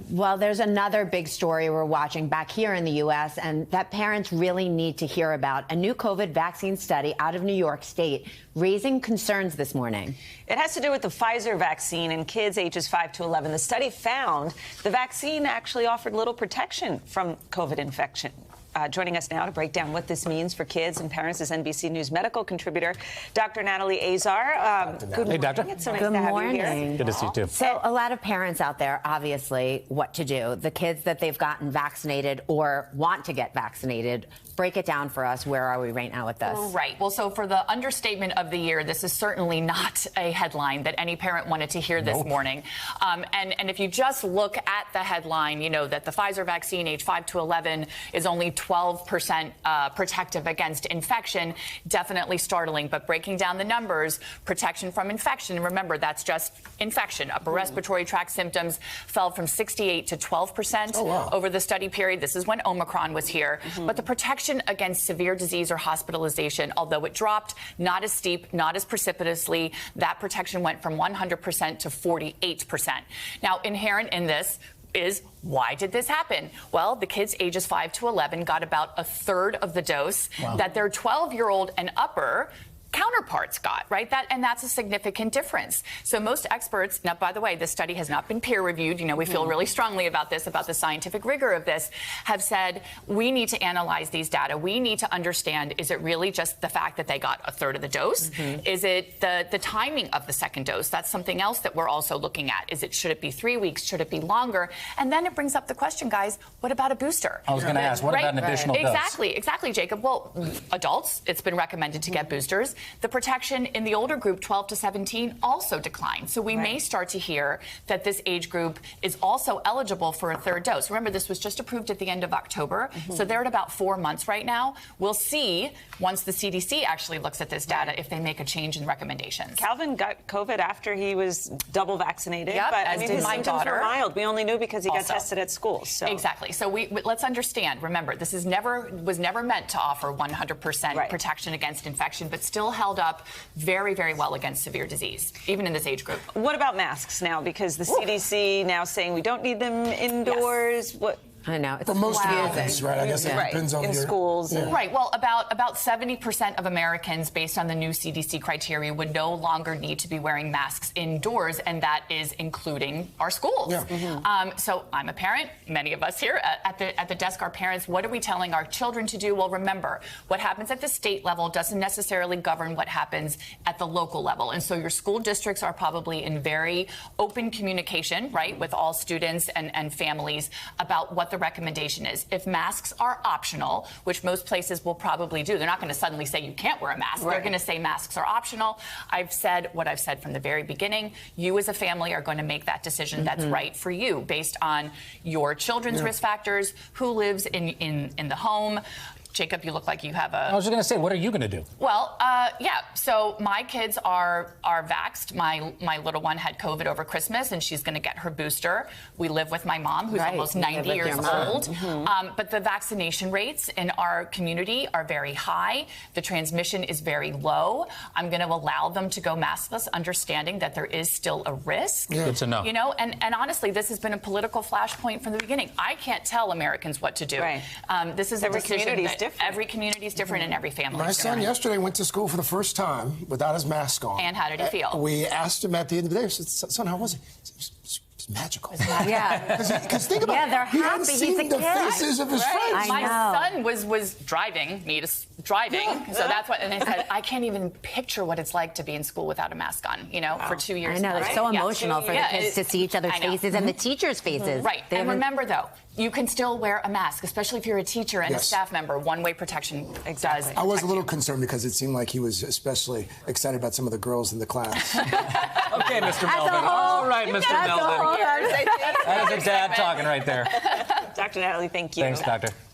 Well, there's another big story we're watching back here in the U.S. and that parents really need to hear about. A new COVID vaccine study out of New York State raising concerns this morning. It has to do with the Pfizer vaccine in kids ages 5 to 11. The study found the vaccine actually offered little protection from COVID infection. Joining us now to break down what this means for kids and parents is NBC News medical contributor, Dr. Natalie Azar. Good morning. Hey, Doctor. It's so nice Good to have morning. you here. Good to see you, too. So a lot of parents out there, obviously, what to do. The kids that they've gotten vaccinated or want to get vaccinated, break it down for us. Where are we right now with this? Right. Well, so for the understatement of the year, this is certainly not a headline that any parent wanted to hear this morning. And if you just look at the headline, you know that the Pfizer vaccine, age 5 to 11, is only 12% protective against infection. Definitely startling. But breaking down the numbers, protection from infection, remember, that's just infection. Upper respiratory tract symptoms fell from 68 to 12% over the study period. This is when Omicron was here. But the protection against severe disease or hospitalization, although it dropped, not as steep, not as precipitously, that protection went from 100% to 48%. Now, inherent in this is, why did this happen? Well, the kids ages 5 to 11 got about a third of the dose that their 12-year-old and upper counterparts got, right? That's a significant difference. So most experts, now, by the way, this study has not been peer reviewed. You know, we feel really strongly about this, about the scientific rigor of this, have said we need to analyze these data. We need to understand, is it really just the fact that they got a third of the dose? Is it the timing of the second dose? That's something else that we're also looking at. Should it be 3 weeks? Should it be longer? And then it brings up the question, guys, what about a booster? I was going to ask, what about an additional dose? Exactly, Jacob. Well, adults, it's been recommended to get boosters. The protection in the older group, 12 to 17, also declined. So we may start to hear that this age group is also eligible for a third dose. Remember, this was just approved at the end of October. So they're at about 4 months right now. We'll see, once the CDC actually looks at this data, if they make a change in recommendations. Calvin got COVID after he was double vaccinated. Yep, but as did his my symptoms daughter. were mild. We only knew because he got Also. tested at school. So. Exactly. So let's understand. Remember, this was never meant to offer 100% protection against infection, but still held up very, very well against severe disease, even in this age group. What about masks now? Because the CDC now saying we don't need them indoors. What? I know. It's For most Americans, right? I guess it depends on in schools. Yeah. Right. Well, about 70% of Americans, based on the new CDC criteria, would no longer need to be wearing masks indoors, and that is including our schools. Yeah. So I'm a parent. Many of us here at the desk are parents. What are we telling our children to do? Well, remember, what happens at the state level doesn't necessarily govern what happens at the local level. And so your school districts are probably in very open communication, right, with all students and families about what the recommendation is. If masks are optional, which most places will probably do, they're not going to suddenly say you can't wear a mask. They're going to say masks are optional. I've said what I've said from the very beginning. You as a family are going to make that decision that's right for you based on your children's risk factors, who lives in the home. Jacob, you look like you have I was just going to say, what are you going to do? Well, yeah. So my kids are vaxxed. My little one had COVID over Christmas, and she's going to get her booster. We live with my mom, who's almost 90 years old. But the vaccination rates in our community are very high. The transmission is very low. I'm going to allow them to go maskless, understanding that there is still a risk. Good to know. You know, and honestly, this has been a political flashpoint from the beginning. I can't tell Americans what to do. This is Every a decision community is that different. every community is different, and every family My is son different. yesterday went to school for the first time without his mask on. And how did he feel? We asked him at the end of the day, I said, son, how was it? It's magical. Yeah. Because think about it. they're He hadn't happy. seen He's a the kid. faces of his friends. My know. son was driving me to driving, so that's what. And I said, I can't even picture what it's like to be in school without a mask on. You know, for 2 years. I know. now, It's right? so Yeah. emotional for the kids to see each other's I know. faces and the teachers' faces. Right. They And haven't- remember, though, you can still wear a mask, especially if you're a teacher and a Yes. staff member. One-way protection does. I was a little protect concerned because it seemed like he was especially excited about some of the girls in the class. Okay, Mr. Melvin. All right, Mr. Melvin. That is a dad talking right there. Dr. Natalie, thank you. Thanks, Doctor.